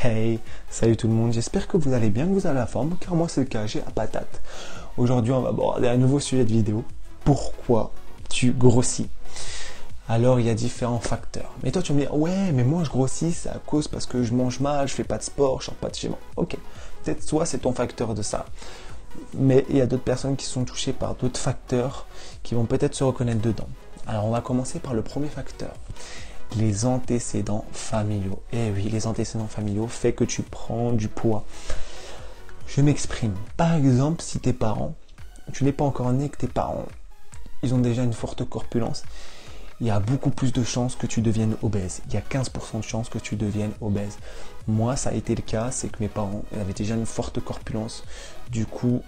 Hey, salut tout le monde, j'espère que vous allez bien, que vous avez la forme, car moi c'est le cas, j'ai la patate. Aujourd'hui on va aborder un nouveau sujet de vidéo. Pourquoi tu grossis? Alors il y a différents facteurs. Mais toi tu vas me dire, ouais mais moi je grossis, c'est à cause parce que je mange mal, je fais pas de sport, je sors pas de chez moi. Ok, peut-être soit c'est ton facteur de ça. Mais il y a d'autres personnes qui sont touchées par d'autres facteurs qui vont peut-être se reconnaître dedans. Alors on va commencer par le premier facteur. Les antécédents familiaux. Eh oui, les antécédents familiaux fait que tu prends du poids. Je m'exprime. Par exemple, si tes parents, tu n'es pas encore né que tes parents, ils ont déjà une forte corpulence, il y a beaucoup plus de chances que tu deviennes obèse. Il y a 15% de chances que tu deviennes obèse. Moi, ça a été le cas, c'est que mes parents avaient déjà une forte corpulence. Du coup,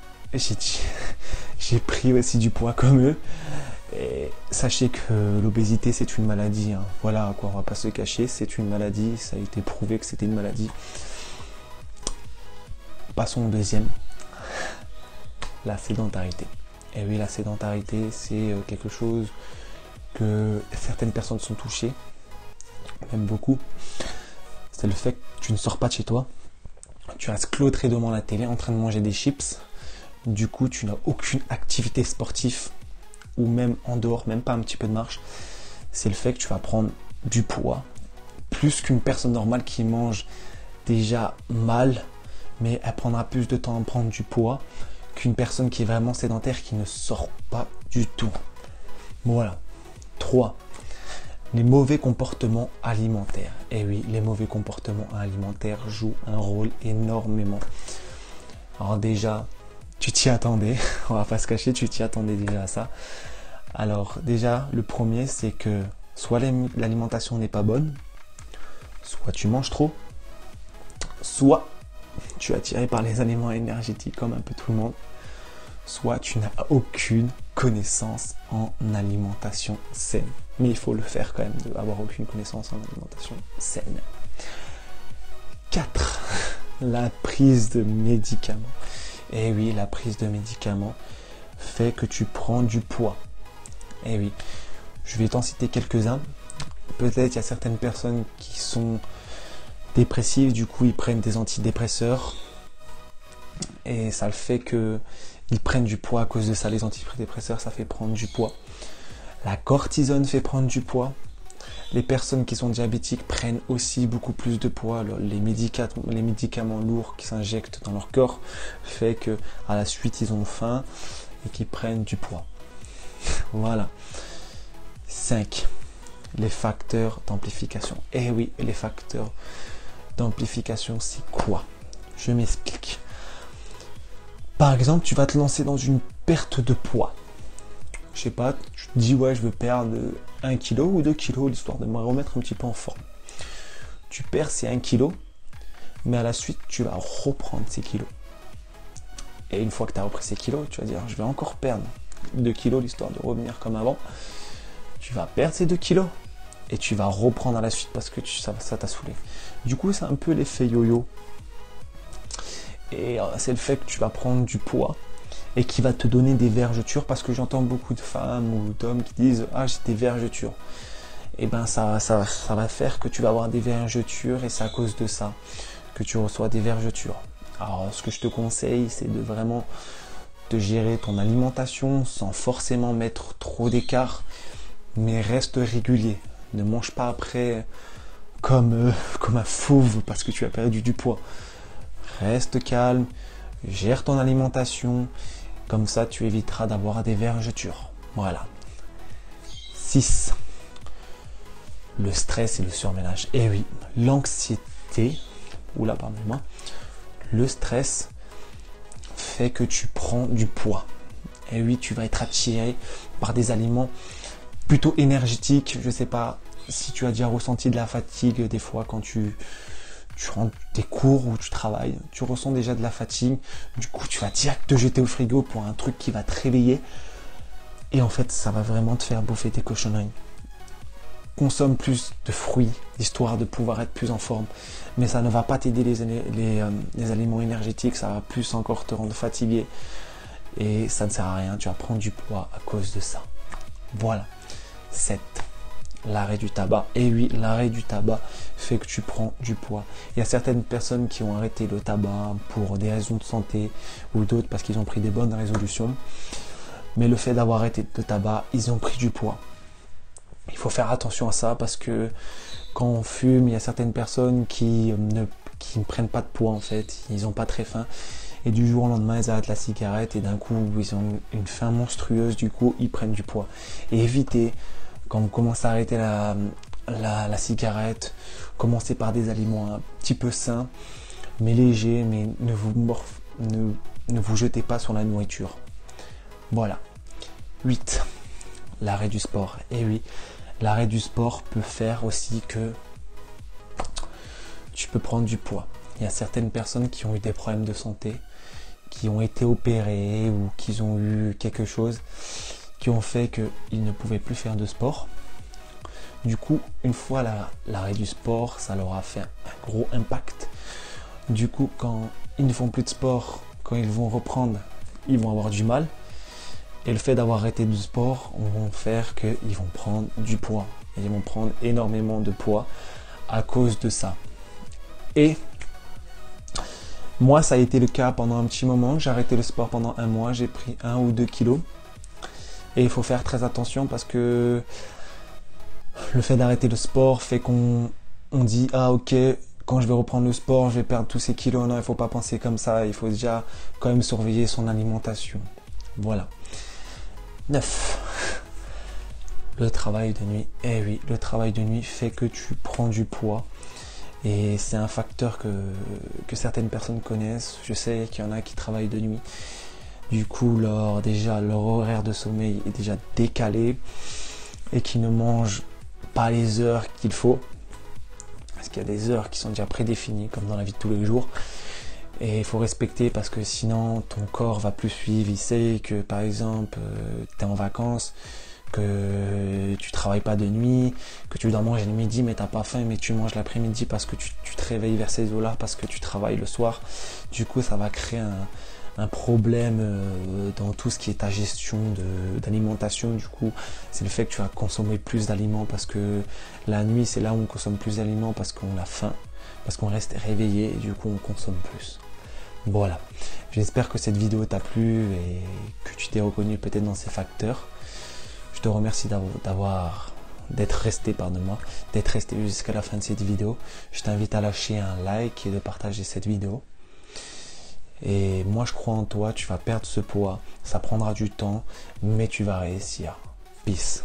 j'ai pris aussi du poids comme eux. Et sachez que l'obésité c'est une maladie, hein. Voilà à quoi on va pas se cacher, c'est une maladie, ça a été prouvé que c'était une maladie. Passons au deuxième, la sédentarité. Et oui, la sédentarité c'est quelque chose que certaines personnes sont touchées, même beaucoup. C'est le fait que tu ne sors pas de chez toi, tu restes cloîtré devant la télé en train de manger des chips, du coup tu n'as aucune activité sportive, ou même en dehors, même pas un petit peu de marche. C'est le fait que tu vas prendre du poids, plus qu'une personne normale qui mange déjà mal, mais elle prendra plus de temps à prendre du poids qu'une personne qui est vraiment sédentaire, qui ne sort pas du tout. Voilà. 3. Les mauvais comportements alimentaires. Et oui, les mauvais comportements alimentaires jouent un rôle énormément. Alors déjà, tu t'y attendais, on va pas se cacher, tu t'y attendais déjà à ça. Alors déjà, le premier, c'est que soit l'alimentation n'est pas bonne, soit tu manges trop, soit tu es attiré par les aliments énergétiques comme un peu tout le monde, soit tu n'as aucune connaissance en alimentation saine. Mais il faut le faire quand même, d'avoir aucune connaissance en alimentation saine. 4. La prise de médicaments. Et oui, la prise de médicaments fait que tu prends du poids. Et oui, je vais t'en citer quelques-uns. Peut-être il y a certaines personnes qui sont dépressives, du coup ils prennent des antidépresseurs. Et ça le fait qu'ils prennent du poids à cause de ça. Les antidépresseurs, ça fait prendre du poids. La cortisone fait prendre du poids. Les personnes qui sont diabétiques prennent aussi beaucoup plus de poids. Les médicaments lourds qui s'injectent dans leur corps fait que à la suite ils ont faim et qu'ils prennent du poids. Voilà. 5. Les facteurs d'amplification. Eh oui, les facteurs d'amplification, c'est quoi? Je m'explique. Par exemple, tu vas te lancer dans une perte de poids. Je sais pas, tu te dis ouais je veux perdre 1 kg ou 2 kg l'histoire de me remettre un petit peu en forme. Tu perds ces 1 kg, mais à la suite tu vas reprendre ces kilos. Et une fois que tu as repris ces kilos, tu vas dire je vais encore perdre 2 kg l'histoire de revenir comme avant. Tu vas perdre ces 2 kg et tu vas reprendre à la suite parce que ça t'a saoulé. Du coup c'est un peu l'effet yo-yo. Et c'est le fait que tu vas prendre du poids et qui va te donner des vergetures, parce que j'entends beaucoup de femmes ou d'hommes qui disent ah j'ai des vergetures. Et ben ça va faire que tu vas avoir des vergetures et c'est à cause de ça que tu reçois des vergetures. Alors ce que je te conseille c'est de vraiment de gérer ton alimentation sans forcément mettre trop d'écart, mais reste régulier. Ne mange pas après comme un fauve parce que tu as perdu du poids. Reste calme, gère ton alimentation, comme ça tu éviteras d'avoir des vergetures. Voilà. 6. Le stress et le surménage. Eh oui, l'anxiété, pardonnez-moi, le stress fait que tu prends du poids. Et oui, tu vas être attiré par des aliments plutôt énergétiques. Je sais pas si tu as déjà ressenti de la fatigue des fois quand tu rentres des cours où tu travailles, tu ressens déjà de la fatigue, du coup tu vas direct te jeter au frigo pour un truc qui va te réveiller et en fait ça va vraiment te faire bouffer tes cochonneries. Consomme plus de fruits, histoire de pouvoir être plus en forme, mais ça ne va pas t'aider les aliments énergétiques, ça va plus encore te rendre fatigué et ça ne sert à rien, tu vas prendre du poids à cause de ça. Voilà. 7. l'arrêt du tabac. Et oui, l'arrêt du tabac fait que tu prends du poids. Il y a certaines personnes qui ont arrêté le tabac pour des raisons de santé ou d'autres parce qu'ils ont pris des bonnes résolutions. Mais le fait d'avoir arrêté le tabac, ils ont pris du poids. Il faut faire attention à ça parce que quand on fume, il y a certaines personnes qui ne prennent pas de poids en fait. Ils n'ont pas très faim. Et du jour au lendemain, ils arrêtent la cigarette et d'un coup, ils ont une faim monstrueuse. Du coup, ils prennent du poids. Et évitez, quand vous commencez à arrêter la cigarette, commencez par des aliments un petit peu sains, mais légers, mais ne vous jetez pas sur la nourriture. Voilà. 8. L'arrêt du sport. Et oui, l'arrêt du sport peut faire aussi que tu peux prendre du poids. Il y a certaines personnes qui ont eu des problèmes de santé, qui ont été opérés ou qui ont eu quelque chose qui ont fait qu'ils ne pouvaient plus faire de sport. Du coup, une fois l'arrêt du sport, ça leur a fait un gros impact. Du coup, quand ils ne font plus de sport, quand ils vont reprendre, ils vont avoir du mal. Et le fait d'avoir arrêté du sport, va faire qu'ils vont prendre du poids. Ils vont prendre énormément de poids à cause de ça. Et moi, ça a été le cas pendant un petit moment. J'ai arrêté le sport pendant un mois. J'ai pris 1 ou 2 kilos. Et il faut faire très attention parce que le fait d'arrêter le sport fait qu'on dit « Ah ok, quand je vais reprendre le sport, je vais perdre tous ces kilos. » Non, il ne faut pas penser comme ça. Il faut déjà quand même surveiller son alimentation. Voilà. 9. Le travail de nuit. Eh oui, le travail de nuit fait que tu prends du poids. Et c'est un facteur que certaines personnes connaissent. Je sais qu'il y en a qui travaillent de nuit. Du coup, leur horaire de sommeil est déjà décalé et qui ne mangent pas les heures qu'il faut. Parce qu'il y a des heures qui sont déjà prédéfinies, comme dans la vie de tous les jours. Et il faut respecter parce que sinon ton corps va plus suivre. Il sait que par exemple tu es en vacances, que tu travailles pas de nuit, que tu dois manger le midi mais t'as pas faim, mais tu manges l'après-midi parce que tu te réveilles vers ces eaux-là parce que tu travailles le soir. Du coup ça va créer un problème dans tout ce qui est ta gestion d'alimentation. Du coup c'est le fait que tu vas consommer plus d'aliments parce que la nuit c'est là où on consomme plus d'aliments parce qu'on a faim, parce qu'on reste réveillé et du coup on consomme plus. Voilà, j'espère que cette vidéo t'a plu et que tu t'es reconnu peut-être dans ces facteurs. Je te remercie d'être resté jusqu'à la fin de cette vidéo. Je t'invite à lâcher un like et de partager cette vidéo. Et moi je crois en toi, tu vas perdre ce poids, ça prendra du temps, mais tu vas réussir. Peace.